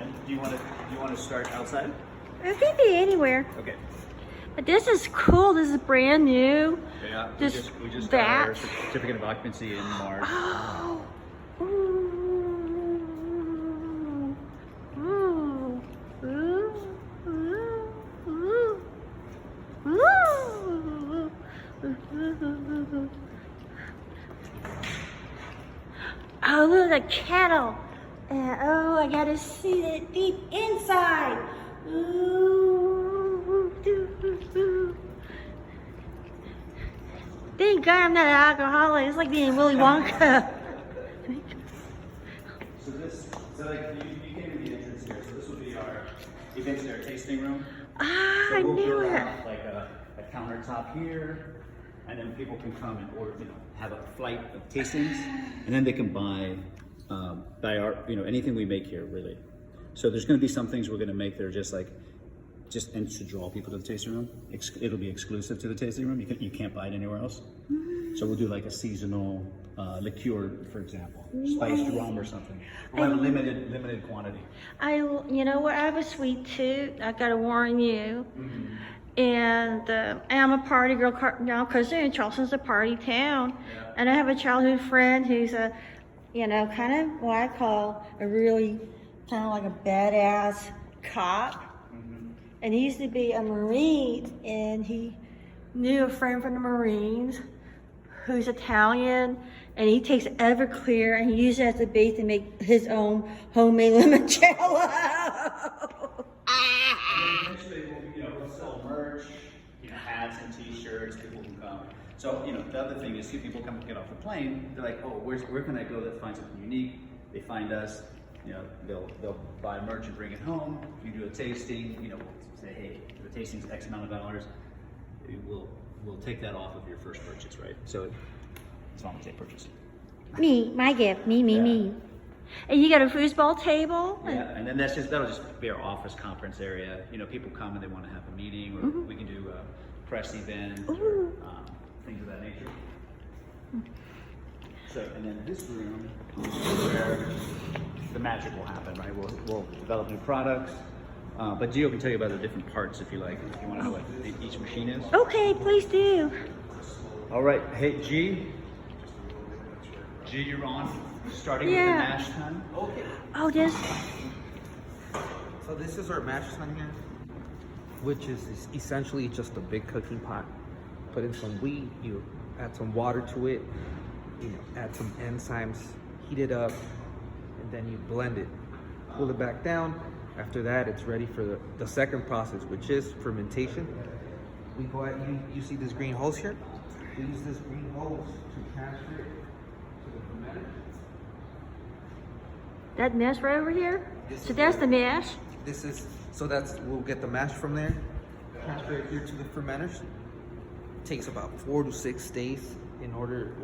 And do you want to start outside? It could be anywhere. Okay. But this is cool. This is brand new. Yeah. This We just got our that. certificate of occupancy in March. Oh. Ooh. Ooh. Ooh. Ooh. Ooh. Ooh. Oh, look at the kettle. And oh, I gotta see it deep inside. Ooh. Thank God I'm not an alcoholic. It's like being Willy Wonka. So like you came in the entrance here. So this will be our events there, tasting room. Ah, So I we'll knew build it. out like a countertop here, and then people can come and order, have a flight of tastings, and then they can buy our, anything we make here, really. So there's going to be some things we're going to make that are just and to draw people to the tasting room. It'll be exclusive to the tasting room. You can't buy it anywhere else. So we'll do like a seasonal liqueur, for example, spiced rum or something. We'll have a limited quantity. You know what? I have a sweet tooth. I gotta warn you. And I'm a party girl now because Charleston's a party town. Yeah. And I have a childhood friend who's a, kind of what I call a really kind of like a badass cop. And he used to be a Marine, and he knew a friend from the Marines who's Italian, and he takes Everclear and he uses it as a base to make his own homemade limoncello. Eventually we'll sell merch, hats and t-shirts, people can come. So, the other thing is, people come get off the plane, they're like, oh, where can I go to find something unique? They find us, they'll buy merch and bring it home. You do a tasting, say, hey, the tasting's X amount of dollars. We'll take that off of your first purchase, right? So it's voluntary purchase. My gift, me. And you got a foosball table? Yeah, and then that'll just be our office conference area. People come and they want to have a meeting, or we can do a press event, or things of that nature. So, and then this room is where the magic will happen, right? We'll develop new products. But Gio can tell you about the different parts if you like, if you want to know what each machine is. Okay, please do. All right, hey G, you're on. Starting with the mash tun. Okay. Oh, this. So this is our mash tun here, which is essentially just a big cooking pot. Put in some wheat, you add some water to it, add some enzymes, heat it up, and then you blend it. Cool it back down. After that, it's ready for the second process, which is fermentation. We go out, you see this green hose here? We use this green hose to transfer it to the fermenter. That mesh right over here? So that's the mesh? We'll get the mash from there, transfer it here to the fermenters. Takes about 4 to 6 days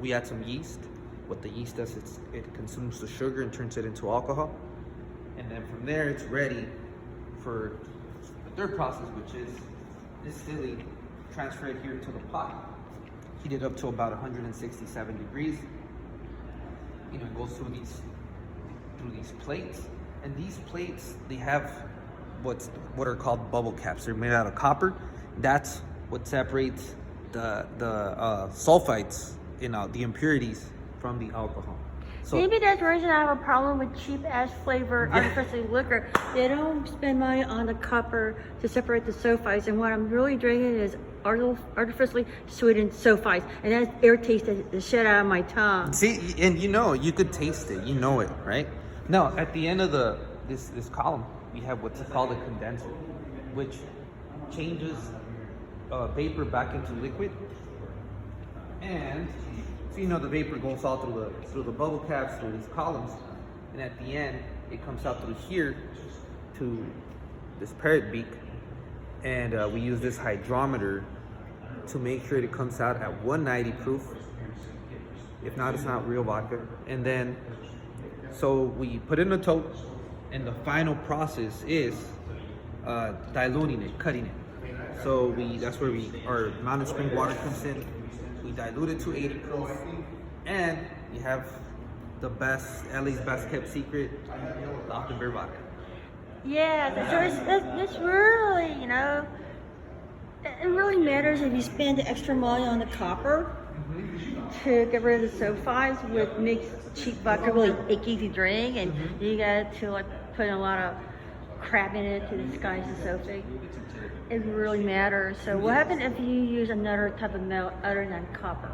we add some yeast. What the yeast does, it consumes the sugar and turns it into alcohol. And then from there, it's ready for the third process, which is distilling. Transfer it here to the pot, heat it up to about 167 degrees. It goes through these plates, and these plates, they have what are called bubble caps. They're made out of copper. That's what separates the sulfites, the impurities from the alcohol. So maybe that's the reason I have a problem with cheap ass flavor artificial liquor. They don't spend money on the copper to separate the sulfites, and what I'm really drinking is artificially sweetened sulfites, and that irritates the shit out of my tongue. see, and you could taste it. You know it, right? Now, at the end of this column, we have what's called a condenser, which changes vapor back into liquid, and so the vapor goes all through the bubble caps, through these columns, and at the end it comes out through here to this parrot beak, and we use this hydrometer to make sure it comes out at 190 proof. If not, it's not real vodka. And then so we put it in a tote, and the final process is diluting it, cutting it. So that's where our mountain spring water comes in. We dilute it to 80 proof, and you have the best, LA's best kept secret, Dr. Beer vodka. Yeah, so it's really, you know, it really matters if you spend the extra money on the copper to get rid of the sulfides, which makes cheap vodka really icky to drink, and you got to like put a lot of crap in it to disguise the sulfate. It really matters. So what happens if you use another type of metal other than copper?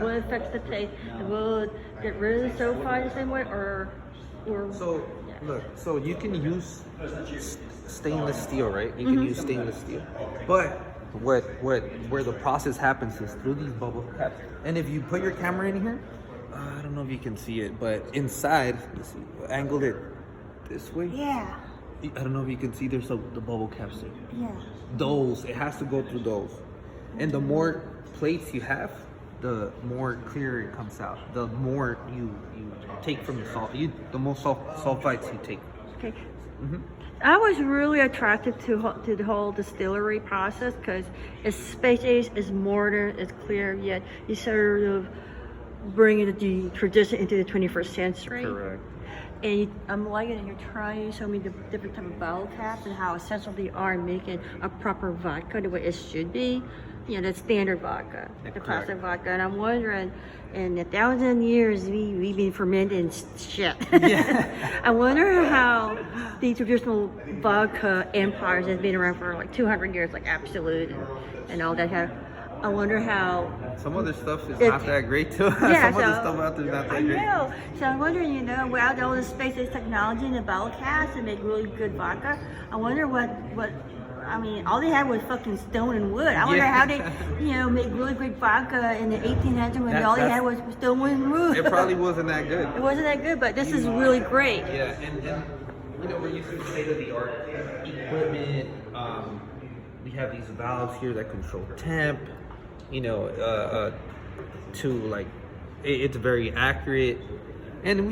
Will it affect the taste? Will it get rid of the sulfide the same way, or So yeah. look, so you can use stainless steel, right? You can use stainless steel, but where the process happens is through these bubble caps. And if you put your camera in here, I don't know if you can see it, but inside, let's see, angle it this way. Yeah, I don't know if you can see. There's the bubble caps there. yeah. Those, it has to go through those, and the more plates you have, the more clear it comes out. The more you take from the salt, the more sulfites you take. Okay. I was really attracted to the whole distillery process because it's space age, it's modern, it's clear, yet you sort of bringing the tradition into the 21st century. Correct. And I'm liking it. You're trying to show me the different type of bottle caps and how essential they are in making a proper vodka the way it should be. You know, the standard vodka, the classic vodka. And I'm wondering, in 1,000 years, we've been fermenting shit. Yeah. I wonder how the traditional vodka empires has been around for like 200 years, like Absolute and all that. I wonder how. Some other stuff is It- not that great too. Yeah, Some other so- stuff out there is not that I great. know. So I'm wondering, you know, without all the space-age technology and the bottle caps to make really good vodka, I wonder what. I mean, all they had was fucking stone and wood. I wonder Yeah. how they, you know, make really great vodka in the 1800s when all they That's- had was stone and wood. It probably wasn't that good. It wasn't that good, but this is really great. Yeah, and you know, we're using state-of-the-art equipment. We have these valves here that control temp. You know, to like, it's very accurate. And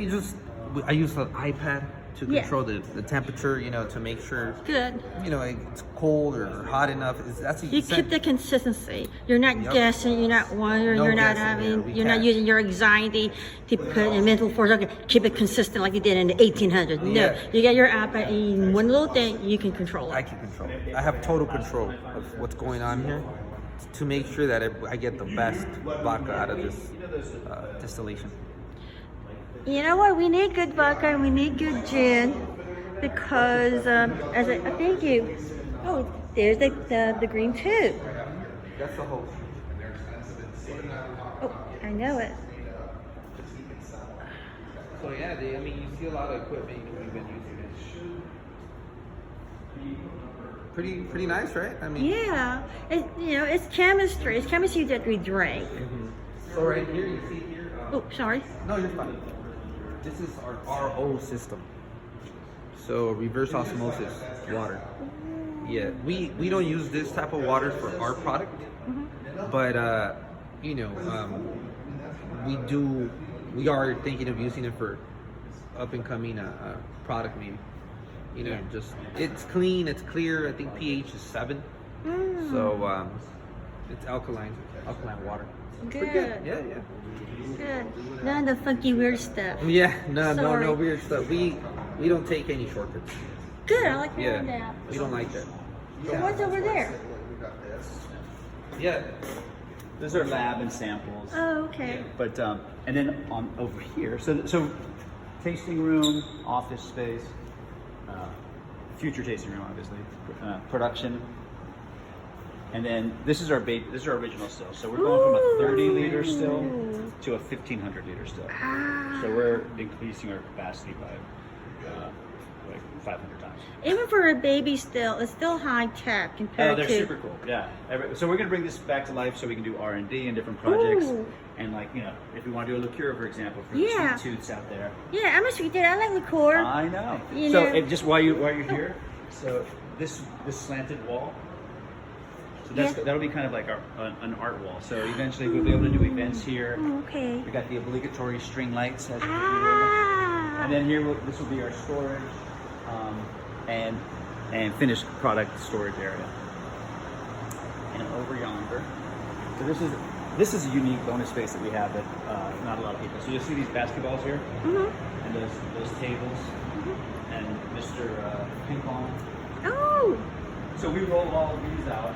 I use an iPad to Yeah. control the temperature. You know, to make sure Good. you know it's cold or hot enough. That's You keep the consistency. You're not Yep. guessing. You're not wondering. No you're not guessing, yeah, having. we You're not can't. using your anxiety to put in mental force. Okay, keep it consistent like you did in the 1800s. No, Yeah. you get your app and one little thing you can control I it. can control it. I have total control of what's going on here to make sure that I get the best vodka out of this distillation. You know what? We need good vodka and we need good gin because I think you. Oh, there's the green tube. That's the whole. Oh, I know it. So yeah, I mean, you see a lot of equipment we've been using. Pretty nice, right? I mean. Yeah, it's chemistry. It's chemistry that we drink. So right here, you see here. Oh, sorry. No, you're fine. This is our RO system. So reverse osmosis water. Yeah, we don't use this type of water for our product, but you know, we are thinking of using it for up and coming product maybe. You know, just it's clean, it's clear. I think pH is 7, so it's alkaline water. Good. Yeah. Good. None of the funky weird stuff. Yeah, no Sorry. weird stuff. We don't take any shortcuts. Good. I like Yeah, hearing that. we don't like that. So what's over there? Yeah, Those are lab and samples. Oh, okay. But and then on over here, so tasting room, office space, future tasting room, obviously, production, and then this is our original still. So we're going from a 30-liter still to a 1,500 liter still. So we're increasing our capacity by like 500 times. Even for a baby still, it's still high tech Oh, compared they're to. super cool. Yeah. So we're gonna bring this back to life so we can do R&D and different projects. Ooh. And like, you know, if we want to do a liqueur, for example, for the Yeah. sweet tooths out there. Yeah, I'm a sweet kid. I like liqueur. I know. You So know. and just while you're here, so this slanted wall. So that'll be kind of like an art wall. So eventually we'll be able to do events here. Oh, okay. We got the obligatory string lights, as you will. Ah. And then here this will be our storage and finished product storage area. And over yonder, so this is a unique bonus space that we have that not a lot of people. So you'll see these basketballs here, and those tables. and Mr. Ping Pong. Oh, So we roll all of these out.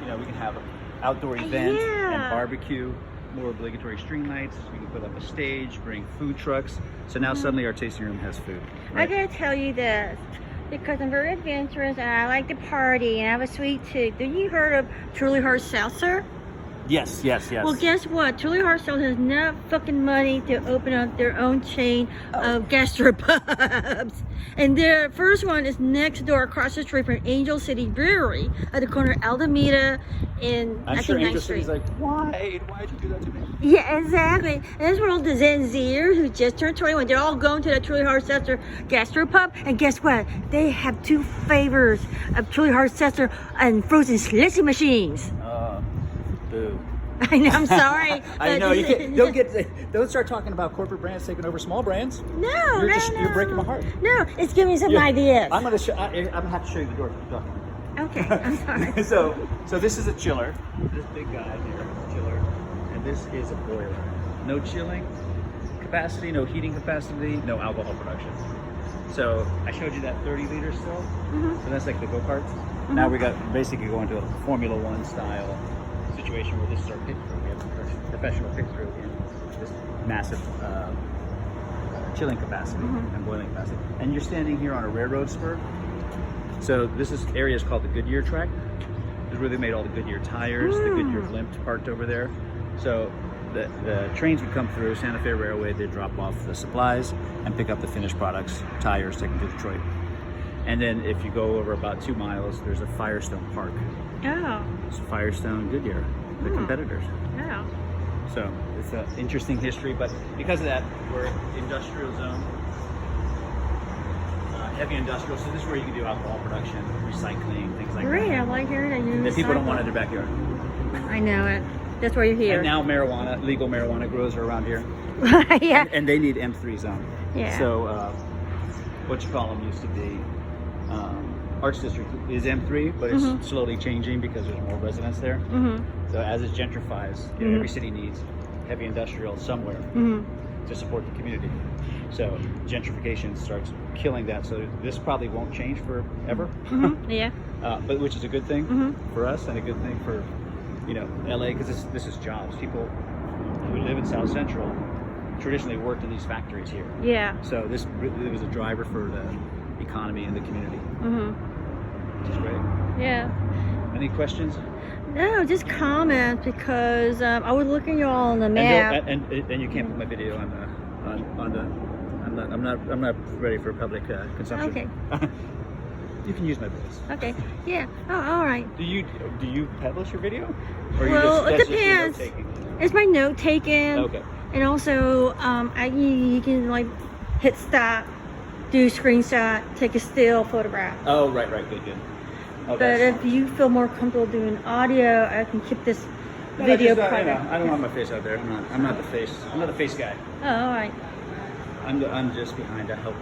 You know, we can have outdoor events Yeah. and barbecue, more obligatory string lights. We can put up a stage, bring food trucks. So now suddenly our tasting room has food. I Right? gotta tell you this, because I'm very adventurous and I like to party and I have a sweet tooth. Have you heard of Truly Hard Seltzer? Yes, yes, yes. Well, guess what? Truly Hard Seltzer has enough fucking money to open up their own chain of gastropubs. And their first one is next door across the street from Angel City Brewery at the corner of Alameda and I'm I sure think Angel 9th Street. City's like, why'd you do that to me? Yeah, exactly. And that's where all the Zen Zers who just turned 21, they're all going to the Truly Hard Seltzer gastropub. And guess what? They have 2 flavors of Truly Hard Seltzer and frozen slushy machines. Boo. I know, I'm sorry. I but- know you can't. Don't start talking about corporate brands taking over small brands. No, You're breaking my heart. No, it's giving me some Yeah. ideas. I'm gonna have to show you the door. Keep talking. Okay, I'm sorry. So this is a chiller. This big guy here is a chiller, and this is a boiler. No chilling capacity, no heating capacity, no alcohol production. So I showed you that 30 liter still. So that's like the go-karts. Now we got basically going to a Formula One style situation where this is our pit crew. We have a professional pit crew in this massive chilling capacity and boiling capacity. And you're standing here on a railroad spur. So this area is called the Goodyear track. This is where they made all the Goodyear tires, the Goodyear blimp parked over there. So the trains would come through Santa Fe Railway, they'd drop off the supplies and pick up the finished products, tires, take them to Detroit. And then if you go over about 2 miles, there's a Firestone Park. Oh, It's Firestone, Goodyear, the competitors. oh. So it's an interesting history, but because of that, we're industrial zone, heavy industrial. So this is where you can do alcohol production, recycling, things like Great, I that. like hearing that you That people don't want in recycle. their backyard. I know it. That's why you're here. And now marijuana, legal marijuana grows around here, Yeah. and they need M3 zone. Yeah. So what you call them used to be Arts District is M3, but it's slowly changing because there's more residents there. So as it gentrifies, you know, every city needs heavy industrial somewhere to support the community. So gentrification starts killing that. So this probably won't change forever, Yeah. but which is a good thing for us and a good thing for, you know, LA, because this is jobs. People who live in South Central traditionally worked in these factories here. Yeah. So this really was a driver for the economy and the community, which is great. Yeah. Any questions? No, just comments because I was looking you all on the And, map. and you can't put my video on the. I'm not ready for public consumption. Okay. You can use my voice. Okay. Yeah. Oh, all right. Do you publish your video? Or Well, it that's just your depends. note-taking? It's my note taken. Okay. And also, you can like hit stop, do screenshot, take a still photograph. Oh, right, good. Oh, But that's if you feel more comfortable doing audio, I can keep this no, video just, private. I don't want my face out there. I'm not the face. I'm not the face guy. Oh, all right. I'm just behind to help